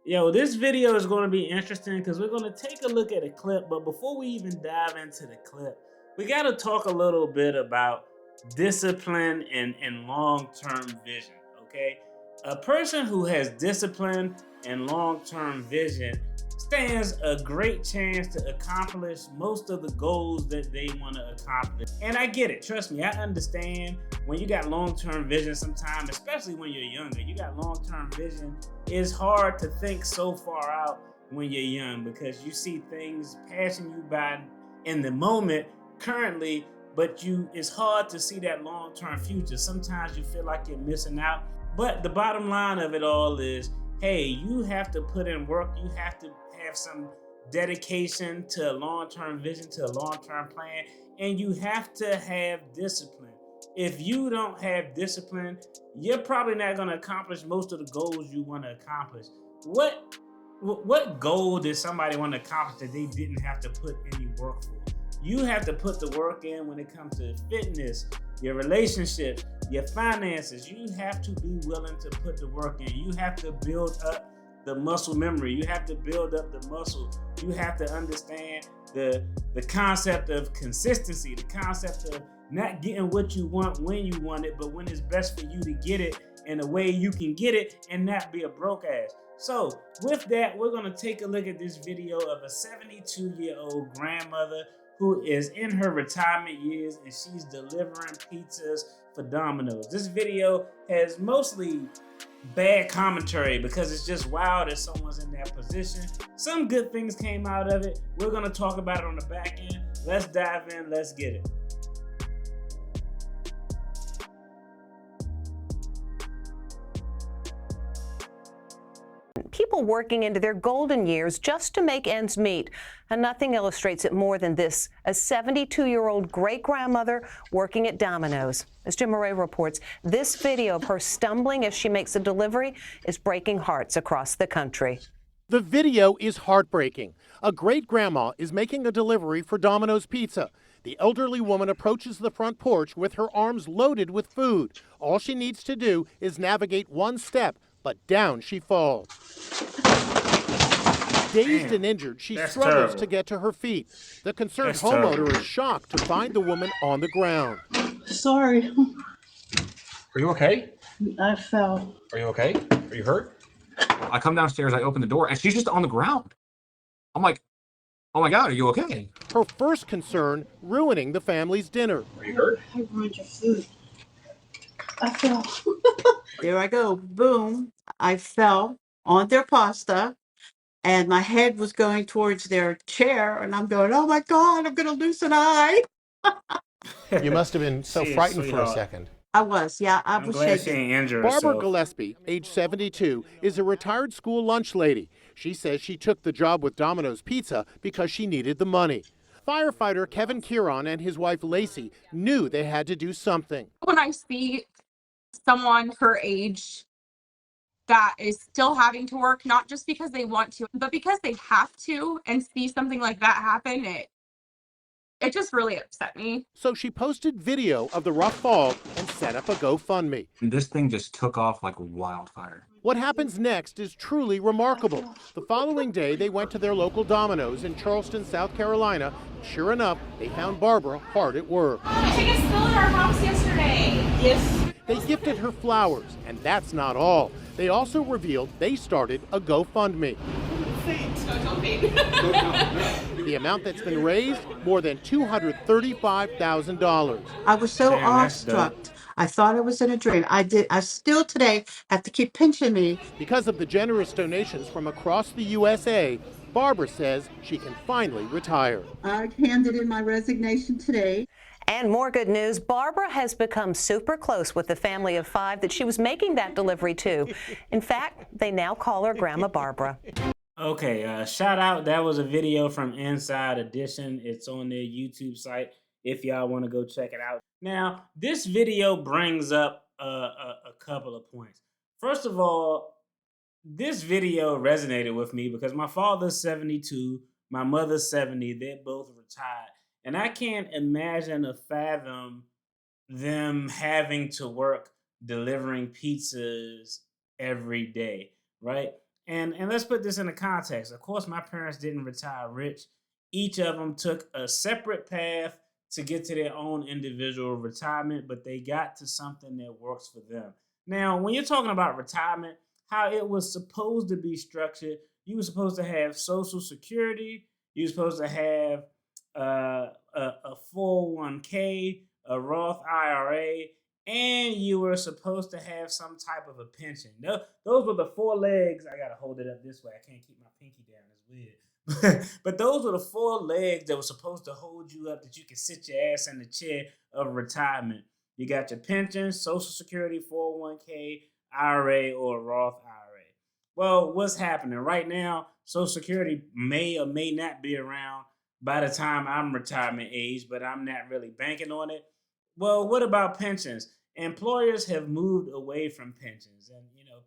Yo, this video is going to be interesting because we're going to take a look at a clip. But before we even dive into the clip, we got to talk a little bit about discipline and long term vision. Okay. A person who has discipline and long term vision stands a great chance to accomplish most of the goals that they want to accomplish. And I get it. Trust me, I understand when you got long term vision sometimes, especially when you're younger, you got long term vision. It's hard to think so far out when you're young because you see things passing you by in the moment currently, but it's hard to see that long-term future. Sometimes you feel like you're missing out. But the bottom line of it all is, hey, you have to put in work. You have to have some dedication to a long-term vision, to a long-term plan, and you have to have discipline. If you don't have discipline, you're probably not going to accomplish most of the goals you want to accomplish. What goal did somebody want to accomplish that they didn't have to put any work for? You have to put the work in when it comes to fitness, your relationships, your finances. You have to be willing to put the work in. You have to build up the muscle memory. You have to build up the muscle. You have to understand the concept of consistency, the concept of not getting what you want when you want it, but when it's best for you to get it in a way you can get it and not be a broke ass. So with that, we're going to take a look at this video of a 72-year-old grandmother who is in her retirement years and she's delivering pizzas for Domino's. This video has mostly bad commentary because it's just wild that someone's in that position. Some good things came out of it. We're going to talk about it on the back end. Let's dive in. Let's get it. People working into their golden years just to make ends meet. And nothing illustrates it more than this, a 72-year-old great-grandmother working at Domino's. As Jim Murray reports, this video of her stumbling as she makes a delivery is breaking hearts across the country. The video is heartbreaking. A great-grandma is making a delivery for Domino's Pizza. The elderly woman approaches the front porch with her arms loaded with food. All she needs to do is navigate one step, but down she falls. Dazed and injured, she struggles to get to her feet. The concerned homeowner is shocked to find the woman on the ground. Sorry. Are you okay? I fell. Are you okay? Are you hurt? I come downstairs, I open the door, and she's just on the ground. I'm like, oh my God, are you okay? Her first concern, ruining the family's dinner. Are you hurt? I ruined your food. I fell. There I go. Boom. I fell on their pasta, and my head was going towards their chair, and I'm going, oh my God, I'm going to lose an eye. You must have been so frightened for a second. I was, yeah. I was glad she shaking. ain't injured Barbara herself. Gillespe, age 72, is a retired school lunch lady. She says she took the job with Domino's Pizza because she needed the money. Firefighter Kevin Kieran and his wife Lacey knew they had to do something. When I see someone her age that is still having to work, not just because they want to, but because they have to, and see something like that happen, it just really upset me. So she posted video of the rough fall and set up a GoFundMe. This thing just took off like wildfire. What happens next is truly remarkable. The following day, they went to their local Domino's in Charleston, South Carolina. Sure enough, they found Barbara hard at work. Chicken spill in our house yesterday. Yes. They gifted her flowers, and that's not all. They also revealed they started a GoFundMe. The amount that's been raised, more than $235,000. I was so awestruck. I thought I was in a dream. I still today have to keep pinching me. Because of the generous donations from across the USA, Barbara says she can finally retire. I handed in my resignation today. And more good news, Barbara has become super close with the family of 5 that she was making that delivery to. In fact, they now call her Grandma Barbara. Okay, shout out. That was a video from Inside Edition. It's on their YouTube site if y'all want to go check it out. Now, this video brings up a couple of points. First of all, this video resonated with me because my father's 72, my mother's 70. They're both retired. And I can't imagine or fathom them having to work delivering pizzas every day, right? And let's put this into context. Of course, my parents didn't retire rich. Each of them took a separate path to get to their own individual retirement, but they got to something that works for them. Now, when you're talking about retirement, how it was supposed to be structured, you were supposed to have Social Security, you were supposed to have a 401k, a Roth IRA, and you were supposed to have some type of a pension. Those were the four legs. I gotta hold it up this way. I can't keep my pinky down. It's weird. But those were the four legs that were supposed to hold you up that you could sit your ass in the chair of retirement. You got your pension, Social Security, 401k, IRA, or Roth IRA. Well, what's happening right now? Social Security may or may not be around by the time I'm retirement age, but I'm not really banking on it. Well, what about pensions? Employers have moved away from pensions, and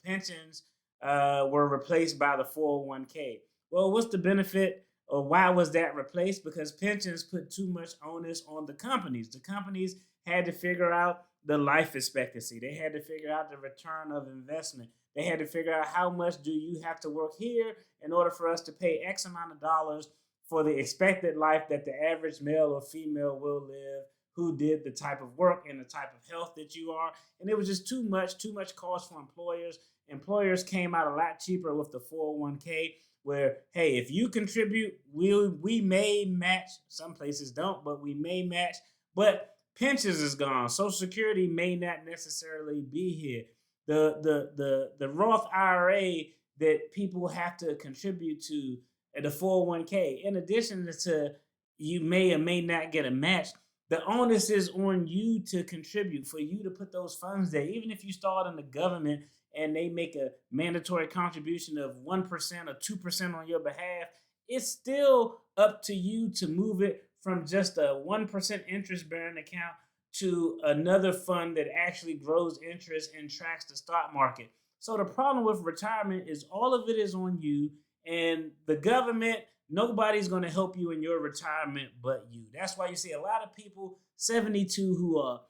pensions were replaced by the 401k. Well, what's the benefit, or why was that replaced? Because pensions put too much onus on the companies. The companies had to figure out the life expectancy. They had to figure out the return of investment. They had to figure out how much do you have to work here in order for us to pay X amount of dollars for the expected life that the average male or female will live, who did the type of work and the type of health that you are. And it was just too much cost for employers. Employers came out a lot cheaper with the 401k, where, hey, if you contribute, we may match. Some places don't, but we may match. But pensions is gone. Social Security may not necessarily be here. The Roth IRA that people have to contribute to, the 401k, in addition to you may or may not get a match, the onus is on you to contribute, for you to put those funds there. Even if you start in the government and they make a mandatory contribution of 1% or 2% on your behalf, it's still up to you to move it from just a 1% interest bearing account to another fund that actually grows interest and tracks the stock market. So the problem with retirement is all of it is on you, and the government, nobody's going to help you in your retirement but you. That's why you see a lot of people 72 who are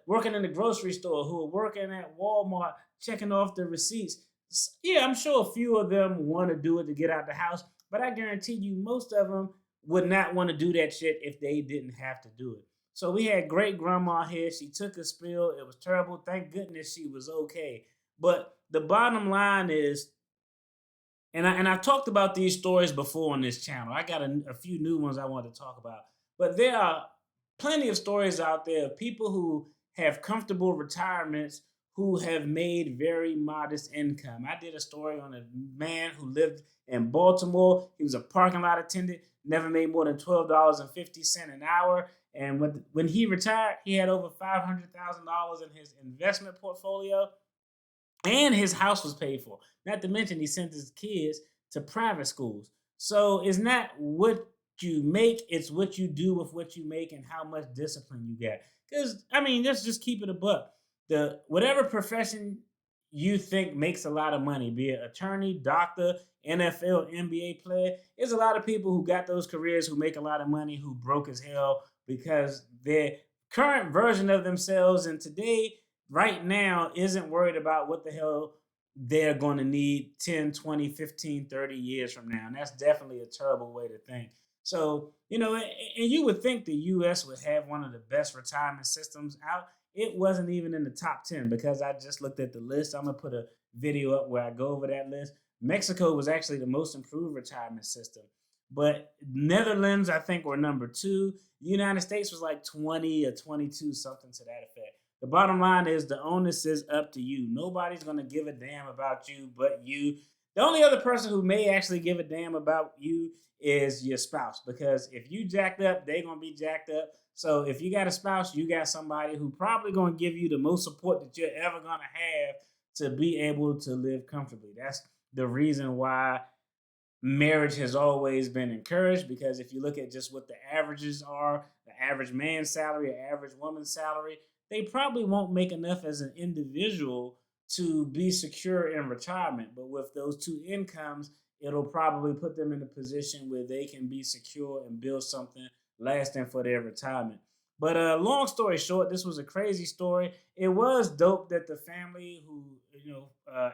working in the grocery store, who are working at Walmart, checking off the receipts. Yeah, I'm sure a few of them want to do it to get out the house, but I guarantee you most of them would not want to do that shit if they didn't have to do it. So we had great grandma here. She took a spill. It was terrible. Thank goodness she was okay. But the bottom line is, I've talked about these stories before on this channel. I got a few new ones I want to talk about. But there are plenty of stories out there of people who have comfortable retirements who have made very modest income. I did a story on a man who lived in Baltimore. He was a parking lot attendant, never made more than $12.50 an hour. And when he retired, he had over $500,000 in his investment portfolio, and his house was paid for. Not to mention, he sent his kids to private schools. So it's not what you make, it's what you do with what you make and how much discipline you get. Because, I mean, let's just keep it a buck. Whatever profession you think makes a lot of money, be it attorney, doctor, NFL, NBA player, there's a lot of people who got those careers who make a lot of money who broke as hell because their current version of themselves and today, right now, isn't worried about what the hell they're going to need 10, 20, 15, 30 years from now. And that's definitely a terrible way to think. So, and you would think the US would have one of the best retirement systems out. It wasn't even in the top 10 because I just looked at the list. I'm going to put a video up where I go over that list. Mexico was actually the most improved retirement system. But Netherlands, I think, were number 2. The United States was like 20 or 22, something to that effect. The bottom line is the onus is up to you. Nobody's going to give a damn about you but you. The only other person who may actually give a damn about you is your spouse, because if you jacked up, they're going to be jacked up. So if you got a spouse, you got somebody who probably going to give you the most support that you're ever going to have to be able to live comfortably. That's the reason why marriage has always been encouraged, because if you look at just what the averages are, the average man's salary, the average woman's salary, they probably won't make enough as an individual to be secure in retirement. But with those two incomes, it'll probably put them in a position where they can be secure and build something lasting for their retirement. But long story short, this was a crazy story. It was dope that the family who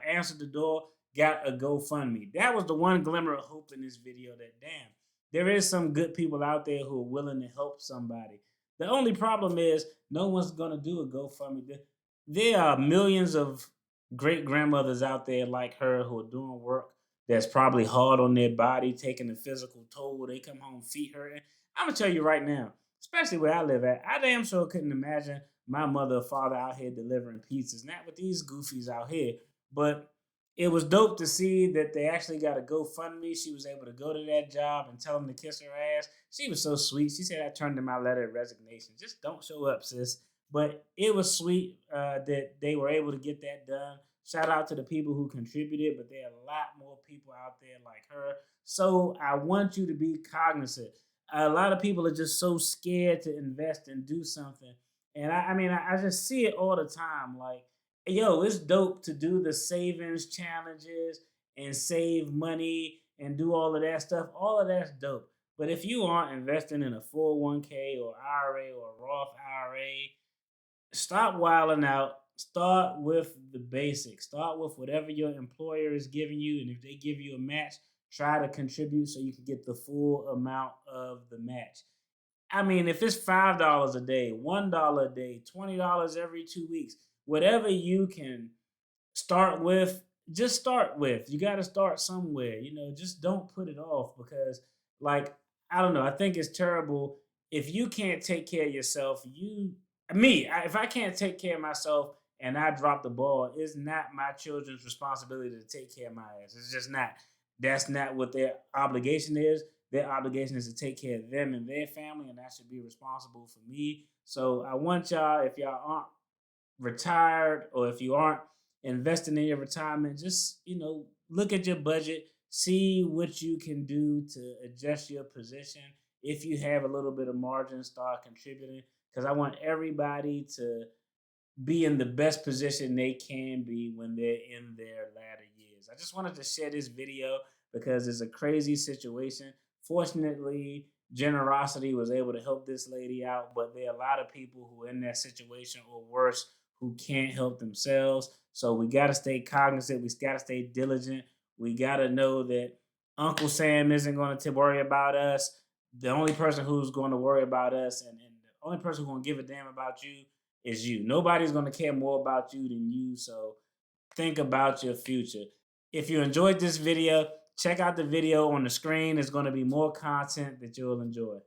answered the door got a GoFundMe. That was the one glimmer of hope in this video, that damn, there is some good people out there who are willing to help somebody. The only problem is no one's gonna do a GoFundMe. There are millions of great grandmothers out there like her who are doing work that's probably hard on their body, taking a physical toll. They come home, feet hurting. I'm gonna tell you right now, especially where I live at, I damn sure couldn't imagine my mother or father out here delivering pizzas. Not with these goofies out here, but it was dope to see that they actually got a GoFundMe. She was able to go to that job and tell them to kiss her ass. She was so sweet. She said, I turned in my letter of resignation. Just don't show up, sis. But it was sweet that they were able to get that done. Shout out to the people who contributed, but there are a lot more people out there like her. So I want you to be cognizant. A lot of people are just so scared to invest and do something. And I mean, I just see it all the time. Like, yo, it's dope to do the savings challenges and save money and do all of that stuff. All of that's dope. But if you aren't investing in a 401k or IRA or a Roth IRA, stop wilding out. Start with the basics. Start with whatever your employer is giving you. And if they give you a match, try to contribute so you can get the full amount of the match. I mean, if it's $5 a day, $1 a day, $20 every 2 weeks, whatever you can start with, just start with. You got to start somewhere. Just don't put it off because, like, I don't know. I think it's terrible if you can't take care of yourself. If I can't take care of myself and I drop the ball, it's not my children's responsibility to take care of my ass. It's just not. That's not what their obligation is. Their obligation is to take care of them and their family, and that should be responsible for me. So I want y'all, if y'all aren't retired or if you aren't investing in your retirement, just look at your budget, see what you can do to adjust your position. If you have a little bit of margin, start contributing, because I want everybody to be in the best position they can be when they're in their latter years. I just wanted to share this video because it's a crazy situation. Fortunately, generosity was able to help this lady out, but there are a lot of people who are in that situation or worse who can't help themselves. So we got to stay cognizant. We got to stay diligent. We got to know that Uncle Sam isn't going to worry about us. The only person who's going to worry about us and the only person who's going to give a damn about you is you. Nobody's going to care more about you than you. So think about your future. If you enjoyed this video, check out the video on the screen. There's going to be more content that you'll enjoy.